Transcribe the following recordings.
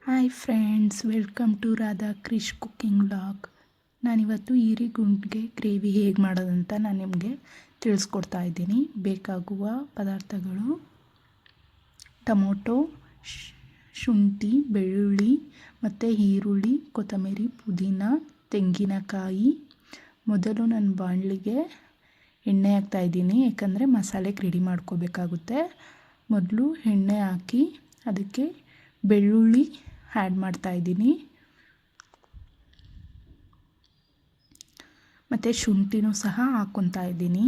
Hi friends, welcome to Radha Krish cooking vlog. ನಾನಿವತ್ತು ಈರಿಗುಂಡ್ಗೆ gravy ಹೇಗೆ ಮಾಡೋದಂತ ನಾನು ನಿಮಗೆ ತಿಳಿಸ್ಕೊಡ್ತಾ ಇದ್ದೀನಿ. ಬೇಕಾಗುವ ಪದಾರ್ಥಗಳು: ಟೊಮೊಟೊ, ಶುಂಠಿ, ಬೆಳ್ಳುಳ್ಳಿ ಮತ್ತು ಈರುಳ್ಳಿ, ಕೊತ್ತಂಬರಿ, ಪುದೀನ, ತೆಂಗಿನಕಾಯಿ. ಮೊದಲು ನಾನು ಬಾಣಲಿಗೆ ಎಣ್ಣೆ ಹಾಕ್ತಾಯಿದ್ದೀನಿ, ಯಾಕಂದರೆ ಮಸಾಲೆಗೆ ರೆಡಿ ಮಾಡ್ಕೋಬೇಕಾಗುತ್ತೆ. ಮೊದಲು ಎಣ್ಣೆ ಹಾಕಿ ಅದಕ್ಕೆ ಬೆಳ್ಳುಳ್ಳಿ ಆ್ಯಡ್ ಮಾಡ್ತಾಯಿದ್ದೀನಿ ಮತ್ತು ಶುಂಠಿನೂ ಸಹ ಹಾಕ್ಕೊತಾ ಇದ್ದೀನಿ.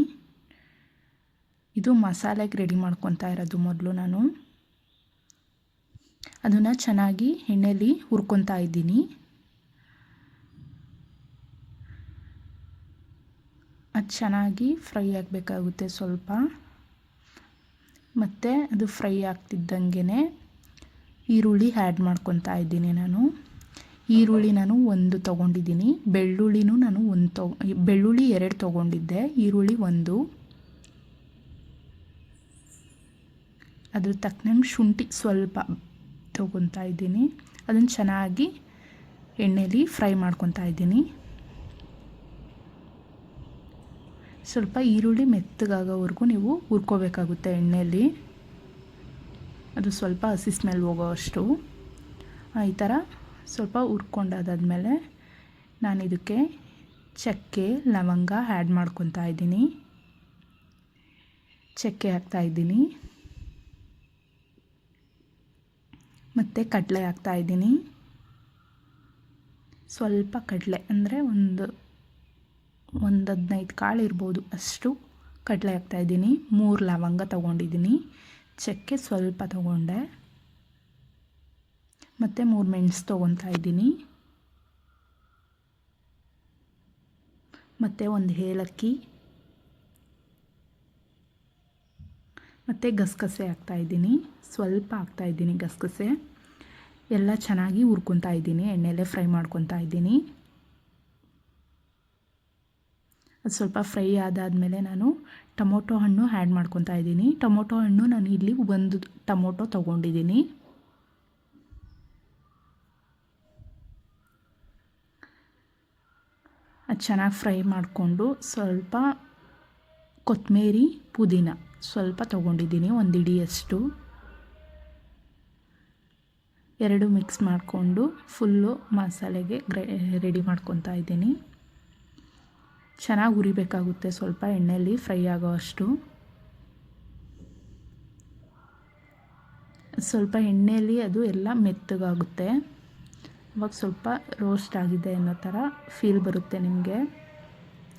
ಇದು ಮಸಾಲೆಗೆ ರೆಡಿ ಮಾಡ್ಕೊತಾ ಇರೋದು. ಮೊದಲು ನಾನು ಅದನ್ನು ಚೆನ್ನಾಗಿ ಎಣ್ಣೆಯಲ್ಲಿ ಹುರ್ಕೊತಾ ಇದ್ದೀನಿ. ಅದು ಚೆನ್ನಾಗಿ ಫ್ರೈ ಆಗಬೇಕಾಗುತ್ತೆ ಸ್ವಲ್ಪ. ಮತ್ತು ಅದು ಫ್ರೈ ಆಗ್ತಿದ್ದಂಗೆ ಈರುಳ್ಳಿ ಆ್ಯಡ್ ಮಾಡ್ಕೊತಾ ಇದ್ದೀನಿ. ಈರುಳ್ಳಿ ನಾನು 1 ತೊಗೊಂಡಿದ್ದೀನಿ. ಬೆಳ್ಳುಳ್ಳಿನೂ ನಾನು ಬೆಳ್ಳುಳ್ಳಿ 2 ತೊಗೊಂಡಿದ್ದೆ, ಈರುಳ್ಳಿ 1. ಅದ್ರ ತಕ್ಕನಂಗೆ ಶುಂಠಿ ಸ್ವಲ್ಪ ತೊಗೊತಾ ಇದ್ದೀನಿ. ಅದನ್ನು ಚೆನ್ನಾಗಿ ಎಣ್ಣೆಯಲ್ಲಿ ಫ್ರೈ ಮಾಡ್ಕೊತಾ ಇದ್ದೀನಿ. ಸ್ವಲ್ಪ ಈರುಳ್ಳಿ ಮೆತ್ತಗಾಗೋವರೆಗೂ ನೀವು ಹುರ್ಕೋಬೇಕಾಗುತ್ತೆ ಎಣ್ಣೆಯಲ್ಲಿ. ಅದು ಸ್ವಲ್ಪ ಹಸಿ ಸ್ಮೆಲ್ ಹೋಗೋವಷ್ಟು ಈ ಥರ ಸ್ವಲ್ಪ ಹುರ್ಕೊಂಡಾದ್ಮೇಲೆ ನಾನು ಇದಕ್ಕೆ ಚಕ್ಕೆ, ಲವಂಗ ಆ್ಯಡ್ ಮಾಡ್ಕೊತಾ ಇದ್ದೀನಿ. ಚಕ್ಕೆ ಹಾಕ್ತಾಯಿದ್ದೀನಿ ಮತ್ತು ಕಡಲೆ ಹಾಕ್ತಾಯಿದ್ದೀನಿ. ಸ್ವಲ್ಪ ಕಡಲೆ ಅಂದರೆ ಒಂದು 15 ಕಾಳು ಇರ್ಬೋದು ಅಷ್ಟು ಕಡಲೆ ಹಾಕ್ತಾಯಿದ್ದೀನಿ. 3 ಲವಂಗ ತೊಗೊಂಡಿದ್ದೀನಿ, ಚಕ್ಕೆ ಸ್ವಲ್ಪ ತೊಗೊಂಡೆ ಮತ್ತು 3 ಮೆಣಸು ತೊಗೊತಾ ಇದ್ದೀನಿ ಮತ್ತು 1 ಏಲಕ್ಕಿ ಮತ್ತು ಗಸಗಸೆ ಹಾಕ್ತಾಯಿದ್ದೀನಿ. ಸ್ವಲ್ಪ ಹಾಕ್ತಾಯಿದ್ದೀನಿ ಗಸಗಸೆ. ಎಲ್ಲ ಚೆನ್ನಾಗಿ ಹುರ್ಕೊತಾ ಇದ್ದೀನಿ, ಎಣ್ಣೆಯಲ್ಲೇ ಫ್ರೈ ಮಾಡ್ಕೊತಾ ಇದ್ದೀನಿ. ಅದು ಸ್ವಲ್ಪ ಫ್ರೈ ಆದಾದಮೇಲೆ ನಾನು ಟೊಮೊಟೊ ಹಣ್ಣು ಆ್ಯಡ್ ಮಾಡ್ಕೊತಾ ಇದ್ದೀನಿ. ಟೊಮೊಟೊ ಹಣ್ಣು ನಾನು ಇಲ್ಲಿ 1 ಟೊಮೊಟೊ ತೊಗೊಂಡಿದ್ದೀನಿ. ಅದು ಚೆನ್ನಾಗಿ ಫ್ರೈ ಮಾಡಿಕೊಂಡು ಸ್ವಲ್ಪ ಕೊತ್ತಂಬರಿ, ಪುದೀನ ಸ್ವಲ್ಪ ತೊಗೊಂಡಿದ್ದೀನಿ, 1 ಹಿಡಿಯಷ್ಟು. 2 ಮಿಕ್ಸ್ ಮಾಡಿಕೊಂಡು ಫುಲ್ಲು ಮಸಾಲೆಗೆ ರೆಡಿ ಮಾಡ್ಕೊತಾ ಇದ್ದೀನಿ. ಚೆನ್ನಾಗಿ ಹುರಿಬೇಕಾಗುತ್ತೆ, ಸ್ವಲ್ಪ ಎಣ್ಣೆಯಲ್ಲಿ ಫ್ರೈ ಆಗೋ ಅಷ್ಟು. ಸ್ವಲ್ಪ ಎಣ್ಣೆಯಲ್ಲಿ ಅದು ಎಲ್ಲ ಮೆತ್ತಗಾಗುತ್ತೆ. ಅವಾಗ ಸ್ವಲ್ಪ ರೋಸ್ಟ್ ಆಗಿದೆ ಅನ್ನೋ ಥರ ಫೀಲ್ ಬರುತ್ತೆ ನಿಮಗೆ.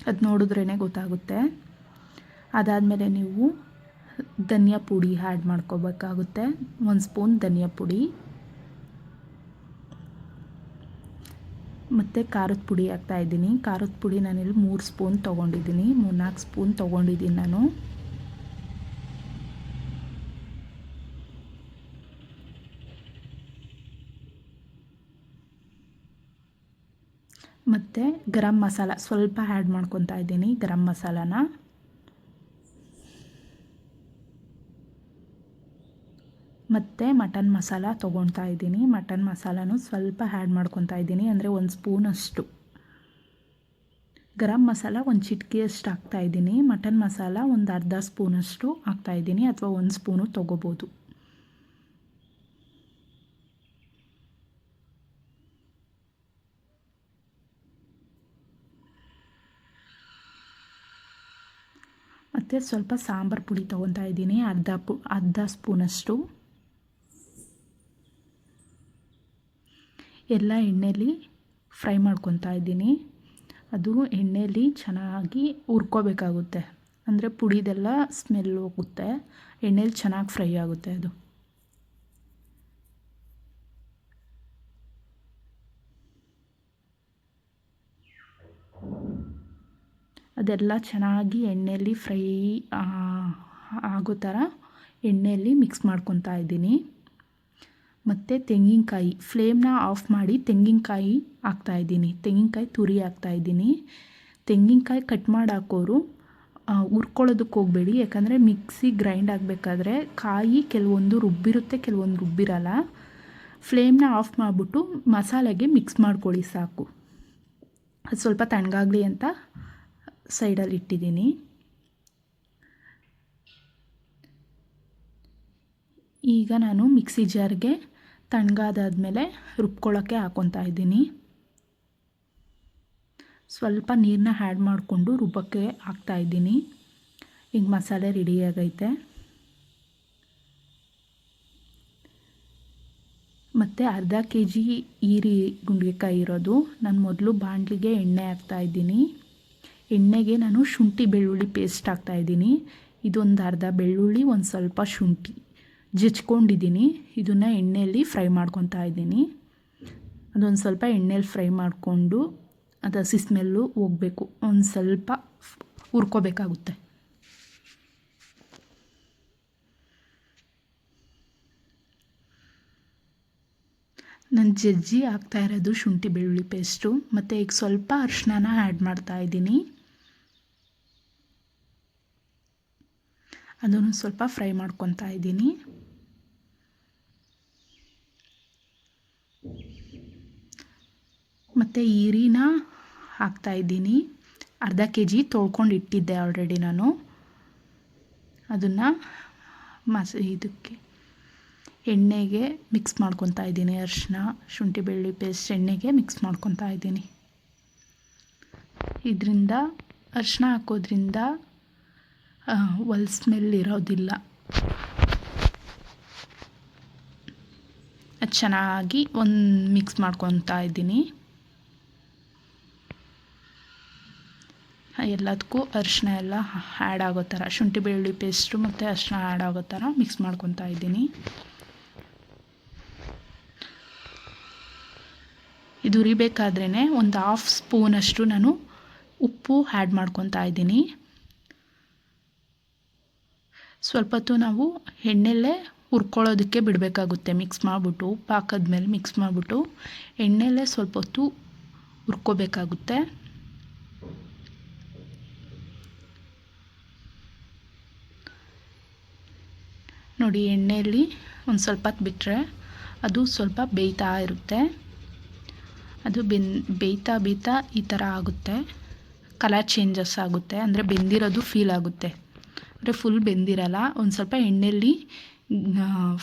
ಅದು ನೋಡಿದ್ರೇ ಗೊತ್ತಾಗುತ್ತೆ. ಅದಾದಮೇಲೆ ನೀವು ಧನಿಯಾ ಪುಡಿ ಆ್ಯಡ್ ಮಾಡ್ಕೋಬೇಕಾಗುತ್ತೆ. 1 ಸ್ಪೂನ್ ಧನಿಯಾ ಪುಡಿ ಮತ್ತು ಖಾರದ ಪುಡಿ ಹಾಕ್ತಾಯಿದ್ದೀನಿ. ಖಾರದ ಪುಡಿ ನಾನಿಲ್ಲಿ 3 ಸ್ಪೂನ್ ತೊಗೊಂಡಿದ್ದೀನಿ, 3-4 ಸ್ಪೂನ್ ತೊಗೊಂಡಿದ್ದೀನಿ ನಾನು. ಮತ್ತು ಗರಂ ಮಸಾಲ ಸ್ವಲ್ಪ ಆ್ಯಡ್ ಮಾಡ್ಕೊತಾ ಇದ್ದೀನಿ, ಗರಂ ಮಸಾಲಾನ. ಮತ್ತು ಮಟನ್ ಮಸಾಲ ತೊಗೊತಾ ಇದ್ದೀನಿ. ಮಟನ್ ಮಸಾಲನೂ ಸ್ವಲ್ಪ ಆ್ಯಡ್ ಮಾಡ್ಕೊತಾ ಇದ್ದೀನಿ, ಅಂದರೆ 1 ಸ್ಪೂನಷ್ಟು. ಗರಂ ಮಸಾಲ 1 ಚಿಟಿಕೆಯಷ್ಟು ಹಾಕ್ತಾಯಿದ್ದೀನಿ. ಮಟನ್ ಮಸಾಲ ಒಂದು ಅರ್ಧ ಸ್ಪೂನಷ್ಟು ಹಾಕ್ತಾಯಿದ್ದೀನಿ, ಅಥವಾ 1 ಸ್ಪೂನು ತೊಗೋಬೋದು. ಮತ್ತು ಸ್ವಲ್ಪ ಸಾಂಬಾರು ಪುಡಿ ತೊಗೊತಾ ಇದ್ದೀನಿ, ಅರ್ಧ ಸ್ಪೂನಷ್ಟು. ಎಲ್ಲ ಎಣ್ಣೆಯಲ್ಲಿ ಫ್ರೈ ಮಾಡ್ಕೊತಾ ಇದ್ದೀನಿ. ಅದು ಎಣ್ಣೆಯಲ್ಲಿ ಚೆನ್ನಾಗಿ ಹುರ್ಕೋಬೇಕಾಗುತ್ತೆ, ಅಂದರೆ ಪುಡಿದೆಲ್ಲ ಸ್ಮೆಲ್ ಹೋಗುತ್ತೆ, ಎಣ್ಣೆಲಿ ಚೆನ್ನಾಗಿ ಫ್ರೈ ಆಗುತ್ತೆ ಅದು. ಅದೆಲ್ಲ ಚೆನ್ನಾಗಿ ಎಣ್ಣೆಯಲ್ಲಿ ಫ್ರೈ ಆಗೋ ಥರ ಎಣ್ಣೆಯಲ್ಲಿ ಮಿಕ್ಸ್ ಮಾಡ್ಕೊತಾ ಇದ್ದೀನಿ. ಮತ್ತು ತೆಂಗಿನಕಾಯಿ ಫ್ಲೇಮ್ನ ಆಫ್ ಮಾಡಿ ತೆಂಗಿನಕಾಯಿ ಹಾಕ್ತಾಯಿದ್ದೀನಿ, ತೆಂಗಿನಕಾಯಿ ತುರಿ ಹಾಕ್ತಾಯಿದ್ದೀನಿ. ತೆಂಗಿನಕಾಯಿ ಕಟ್ ಮಾಡಿ ಹಾಕೋರು ಹುರ್ಕೊಳ್ಳೋದಕ್ಕೆ ಹೋಗಬೇಡಿ, ಯಾಕಂದರೆ ಮಿಕ್ಸಿ ಗ್ರೈಂಡ್ ಆಗಬೇಕಾದ್ರೆ ಕಾಯಿ ಕೆಲವೊಂದು ರುಬ್ಬಿರುತ್ತೆ, ಕೆಲವೊಂದು ರುಬ್ಬಿರಲ್ಲ. ಫ್ಲೇಮ್ನ ಆಫ್ ಮಾಡಿಬಿಟ್ಟು ಮಸಾಲೆಗೆ ಮಿಕ್ಸ್ ಮಾಡ್ಕೊಳ್ಳಿ ಸಾಕು. ಅದು ಸ್ವಲ್ಪ ತಣ್ಣಗಾಗಲಿ ಅಂತ ಸೈಡಲ್ಲಿ ಇಟ್ಟಿದ್ದೀನಿ. ಈಗ ನಾನು ಮಿಕ್ಸಿ ಜಾರ್ಗೆ ತಣ್ಣಗಾದಾದ್ಮೇಲೆ ರುಬ್ಕೊಳ್ಳೋಕ್ಕೆ ಹಾಕ್ಕೊತಾ ಇದ್ದೀನಿ. ಸ್ವಲ್ಪ ನೀರನ್ನ ಆ್ಯಡ್ ಮಾಡಿಕೊಂಡು ರುಬ್ಬಕ್ಕೆ ಹಾಕ್ತಾಯಿದ್ದೀನಿ. ಈಗ ಮಸಾಲೆ ರೆಡಿಯಾಗೈತೆ. ಮತ್ತು ಅರ್ಧ kg ಈರಿ ಗುಂಡ್ಗೆಕಾಯಿ ಇರೋದು. ನಾನು ಮೊದಲು ಬಾಣಲಿಗೆ ಎಣ್ಣೆ ಹಾಕ್ತಾಯಿದ್ದೀನಿ. ಎಣ್ಣೆಗೆ ನಾನು ಶುಂಠಿ ಬೆಳ್ಳುಳ್ಳಿ ಪೇಸ್ಟ್ ಹಾಕ್ತಾಯಿದ್ದೀನಿ. ಇದೊಂದು ಅರ್ಧ ಬೆಳ್ಳುಳ್ಳಿ, ಒಂದು ಸ್ವಲ್ಪ ಶುಂಠಿ ಜಜ್ಕೊಂಡಿದ್ದೀನಿ. ಇದನ್ನು ಎಣ್ಣೆಯಲ್ಲಿ ಫ್ರೈ ಮಾಡ್ಕೊತಾ ಇದ್ದೀನಿ. ಅದೊಂದು ಸ್ವಲ್ಪ ಎಣ್ಣೆಯಲ್ಲಿ ಫ್ರೈ ಮಾಡಿಕೊಂಡು ಅದು ಹಸಿ ಸ್ಮೆಲ್ಲು ಹೋಗಬೇಕು, ಒಂದು ಸ್ವಲ್ಪ ಹುರ್ಕೋಬೇಕಾಗುತ್ತೆ. ನಾನು ಜಜ್ಜಿ ಹಾಕ್ತಾ ಇರೋದು ಶುಂಠಿ ಬೆಳ್ಳುಳ್ಳಿ ಪೇಸ್ಟು. ಮತ್ತು ಈಗ ಸ್ವಲ್ಪ ಅರಿಶಿನ ಆ್ಯಡ್ ಮಾಡ್ತಾಯಿದ್ದೀನಿ. ಅದನ್ನು ಸ್ವಲ್ಪ ಫ್ರೈ ಮಾಡ್ಕೊತಾ ಇದ್ದೀನಿ. ಮತ್ತು ಈರಿನ ಹಾಕ್ತಾಯಿದ್ದೀನಿ. ಅರ್ಧ kg ತೊಳ್ಕೊಂಡು ಇಟ್ಟಿದ್ದೆ ಆಲ್ರೆಡಿ ನಾನು. ಅದನ್ನು ಇದಕ್ಕೆ ಎಣ್ಣೆಗೆ ಮಿಕ್ಸ್ ಮಾಡ್ಕೊತಾ ಇದ್ದೀನಿ. ಅರಿಶಿನ, ಶುಂಠಿ ಬೆಳ್ಳುಳ್ಳಿ ಪೇಸ್ಟ್ ಎಣ್ಣೆಗೆ ಮಿಕ್ಸ್ ಮಾಡ್ಕೊತಾ ಇದ್ದೀನಿ. ಇದರಿಂದ ಅರಿಶಿನ ಹಾಕೋದ್ರಿಂದ ಸ್ಮೆಲ್ ಇರೋದಿಲ್ಲ. ಅದು ಚೆನ್ನಾಗಿ ಒಂದು ಮಿಕ್ಸ್ ಮಾಡ್ಕೊತಾ ಇದ್ದೀನಿ. ಎಲ್ಲದಕ್ಕೂ ಅರಿಶಿನ ಎಲ್ಲ ಆ್ಯಡ್ ಆಗೋ ಥರ, ಶುಂಠಿ ಬೆಳ್ಳುಳ್ಳಿ ಪೇಸ್ಟು ಮತ್ತು ಅರಿಶಿನ ಆ್ಯಡ್ ಆಗೋ ಥರ ಮಿಕ್ಸ್ ಮಾಡ್ಕೊತಾ ಇದ್ದೀನಿ. ಇದು ಉರಿಬೇಕಾದ್ರೇ ಒಂದು 1/2 ಸ್ಪೂನಷ್ಟು ನಾನು ಉಪ್ಪು ಆ್ಯಡ್ ಮಾಡ್ಕೊತಾ ಇದ್ದೀನಿ. ಸ್ವಲ್ಪ ಹೊತ್ತು ನಾವು ಎಣ್ಣೆಲ್ಲೇ ಹುರ್ಕೊಳ್ಳೋದಕ್ಕೆ ಬಿಡಬೇಕಾಗುತ್ತೆ. ಮಿಕ್ಸ್ ಮಾಡಿಬಿಟ್ಟು ಉಪ್ಪು ಹಾಕಿದ್ಮೇಲೆ ಮಿಕ್ಸ್ ಮಾಡಿಬಿಟ್ಟು ಎಣ್ಣೆಲ್ಲೇ ಸ್ವಲ್ಪ ಹೊತ್ತು ಹುರ್ಕೋಬೇಕಾಗುತ್ತೆ. ನೋಡಿ, ಎಣ್ಣೆಯಲ್ಲಿ ಒಂದು ಸ್ವಲ್ಪ ಹೊತ್ತು ಬಿಟ್ಟರೆ ಅದು ಸ್ವಲ್ಪ ಬೇಯ್ತಾ ಇರುತ್ತೆ. ಅದು ಬೇಯ್ತಾ ಈ ಥರ ಆಗುತ್ತೆ. ಕಲರ್ ಚೇಂಜಸ್ ಆಗುತ್ತೆ, ಅಂದರೆ ಬೆಂದಿರೋದು ಫೀಲ್ ಆಗುತ್ತೆ. ಅಂದರೆ ಫುಲ್ ಬೆಂದಿರಲ್ಲ, ಒಂದು ಸ್ವಲ್ಪ ಎಣ್ಣೆಯಲ್ಲಿ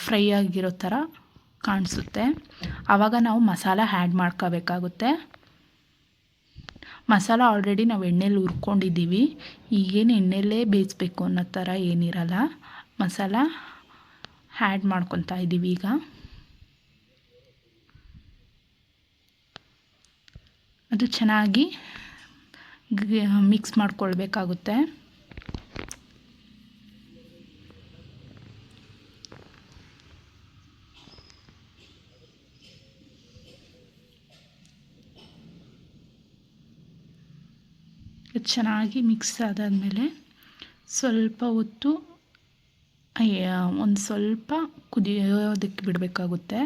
ಫ್ರೈ ಆಗಿರೋ ಥರ ಕಾಣಿಸುತ್ತೆ. ಆವಾಗ ನಾವು ಮಸಾಲ ಆ್ಯಡ್ ಮಾಡ್ಕೋಬೇಕಾಗುತ್ತೆ. ಮಸಾಲ ಆಲ್ರೆಡಿ ನಾವು ಎಣ್ಣೆಯಲ್ಲಿ ಹುರ್ಕೊಂಡಿದ್ದೀವಿ. ಈಗೇನು ಎಣ್ಣೆಯಲ್ಲೇ ಬೇಯಿಸ್ಬೇಕು ಅನ್ನೋ ಥರ ಏನಿರಲ್ಲ. ಮಸಾಲ ಆ್ಯಡ್ ಮಾಡ್ಕೊತಾ ಇದ್ದೀವಿ. ಈಗ ಅದು ಚೆನ್ನಾಗಿ ಮಿಕ್ಸ್ ಮಾಡ್ಕೊಳ್ಬೇಕಾಗುತ್ತೆ. ಚೆನ್ನಾಗಿ ಮಿಕ್ಸ್ ಆದಾದಮೇಲೆ ಸ್ವಲ್ಪ ಹೊತ್ತು ಒಂದು ಸ್ವಲ್ಪ ಕುದಿಯೋದಕ್ಕೆ ಬಿಡಬೇಕಾಗುತ್ತೆ.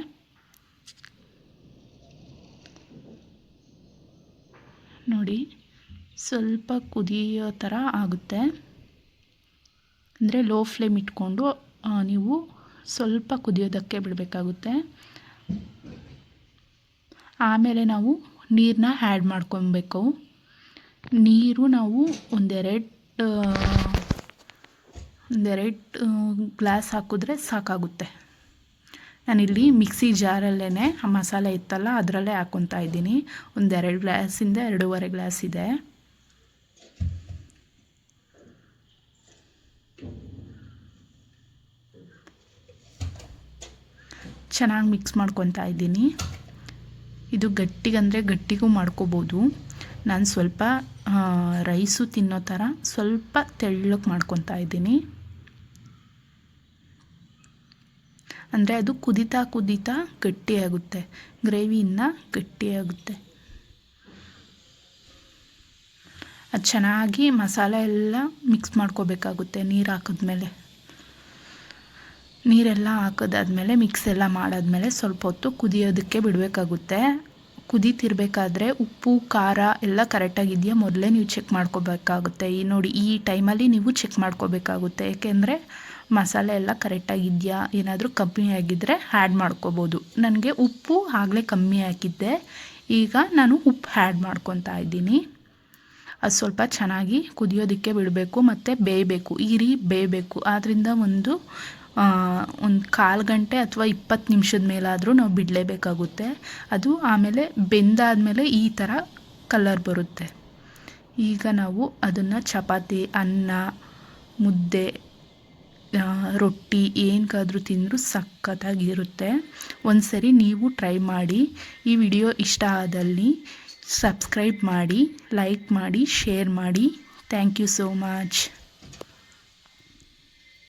ನೋಡಿ, ಸ್ವಲ್ಪ ಕುದಿಯೋ ಥರ ಆಗುತ್ತೆ. ಅಂದರೆ ಲೋ ಫ್ಲೇಮ್ ಇಟ್ಕೊಂಡು ನೀವು ಸ್ವಲ್ಪ ಕುದಿಯೋದಕ್ಕೆ ಬಿಡಬೇಕಾಗುತ್ತೆ. ಆಮೇಲೆ ನಾವು ನೀರನ್ನ ಆ್ಯಡ್ ಮಾಡ್ಕೊಬೇಕು. ನೀರು ನಾವು ಒಂದೆರಡು ಗ್ಲಾಸ್ ಹಾಕಿದ್ರೆ ಸಾಕಾಗುತ್ತೆ. ನಾನಿಲ್ಲಿ ಮಿಕ್ಸಿ ಜಾರಲ್ಲೇ ಆ ಮಸಾಲೆ ಇತ್ತಲ್ಲ ಅದರಲ್ಲೇ ಹಾಕ್ಕೊತಾ ಇದ್ದೀನಿ. ಒಂದು 2 ಗ್ಲಾಸಿಂದ 2.5 ಗ್ಲಾಸ್ ಇದೆ. ಚೆನ್ನಾಗಿ ಮಿಕ್ಸ್ ಮಾಡ್ಕೊತಾ ಇದ್ದೀನಿ. ಇದು ಗಟ್ಟಿಗಂದರೆ ಗಟ್ಟಿಗೂ ಮಾಡ್ಕೋಬೋದು. ನಾನು ಸ್ವಲ್ಪ ರೈಸು ತಿನ್ನೋ ಥರ ಸ್ವಲ್ಪ ತೆಳ್ಳಗೆ ಮಾಡ್ಕೊತಾ ಇದ್ದೀನಿ. ಅಂದರೆ ಅದು ಕುದೀತಾ ಗಟ್ಟಿಯಾಗುತ್ತೆ, ಗ್ರೇವಿ ಇನ್ನೂ ಗಟ್ಟಿಯಾಗುತ್ತೆ. ಅದು ಚೆನ್ನಾಗಿ ಮಸಾಲೆ ಎಲ್ಲ ಮಿಕ್ಸ್ ಮಾಡ್ಕೋಬೇಕಾಗುತ್ತೆ. ನೀರು ಹಾಕಿದ್ಮೇಲೆ, ನೀರೆಲ್ಲ ಹಾಕಿದಾದ್ಮೇಲೆ ಮಿಕ್ಸ್ ಎಲ್ಲ ಮಾಡಾದ್ಮೇಲೆ ಸ್ವಲ್ಪ ಹೊತ್ತು ಕುದಿಯೋದಕ್ಕೆ ಬಿಡಬೇಕಾಗುತ್ತೆ. ಕುದೀತಿರ್ಬೇಕಾದ್ರೆ ಉಪ್ಪು ಖಾರ ಎಲ್ಲ ಕರೆಕ್ಟಾಗಿದೆಯಾ ಮೊದಲೇ ನೀವು ಚೆಕ್ ಮಾಡ್ಕೋಬೇಕಾಗುತ್ತೆ. ನೋಡಿ, ಈ ಟೈಮಲ್ಲಿ ನೀವು ಚೆಕ್ ಮಾಡ್ಕೋಬೇಕಾಗುತ್ತೆ. ಏಕೆಂದರೆ ಮಸಾಲೆ ಎಲ್ಲ ಕರೆಕ್ಟಾಗಿದೆಯಾ, ಏನಾದರೂ ಕಮ್ಮಿ ಆಗಿದ್ದರೆ ಆ್ಯಡ್ ಮಾಡ್ಕೋಬೋದು. ನನಗೆ ಉಪ್ಪು ಆಗಲೇ ಕಮ್ಮಿ ಹಾಕಿದ್ದೆ, ಈಗ ನಾನು ಉಪ್ಪು ಆ್ಯಡ್ ಮಾಡ್ಕೊತಾ ಇದ್ದೀನಿ. ಅದು ಸ್ವಲ್ಪ ಚೆನ್ನಾಗಿ ಕುದಿಯೋದಕ್ಕೆ ಬಿಡಬೇಕು ಮತ್ತು ಬೇಯಬೇಕು, ಬೇಯಬೇಕು. ಆದ್ದರಿಂದ ಒಂದು ಕಾಲು ಗಂಟೆ ಅಥವಾ 20 ನಿಮಿಷದ ಮೇಲಾದರೂ ನಾವು ಬಿಡಲೇಬೇಕಾಗುತ್ತೆ. ಅದು ಆಮೇಲೆ ಬೆಂದಾದಮೇಲೆ ಈ ಥರ ಕಲರ್ ಬರುತ್ತೆ. ಈಗ ನಾವು ಅದನ್ನು ಚಪಾತಿ, ಅನ್ನ, ಮುದ್ದೆ, ರೊಟ್ಟಿ ಏನಕ್ಕಾದರೂ ತಿಂದರೂ ಸಖತ್ತಾಗಿರುತ್ತೆ. ಒಂದು ಸರಿ ನೀವು ಟ್ರೈ ಮಾಡಿ. ಈ ವಿಡಿಯೋ ಇಷ್ಟ ಆದಲ್ಲಿ ಸಬ್ಸ್ಕ್ರೈಬ್ ಮಾಡಿ, ಲೈಕ್ ಮಾಡಿ, ಶೇರ್ ಮಾಡಿ. Thank you so much.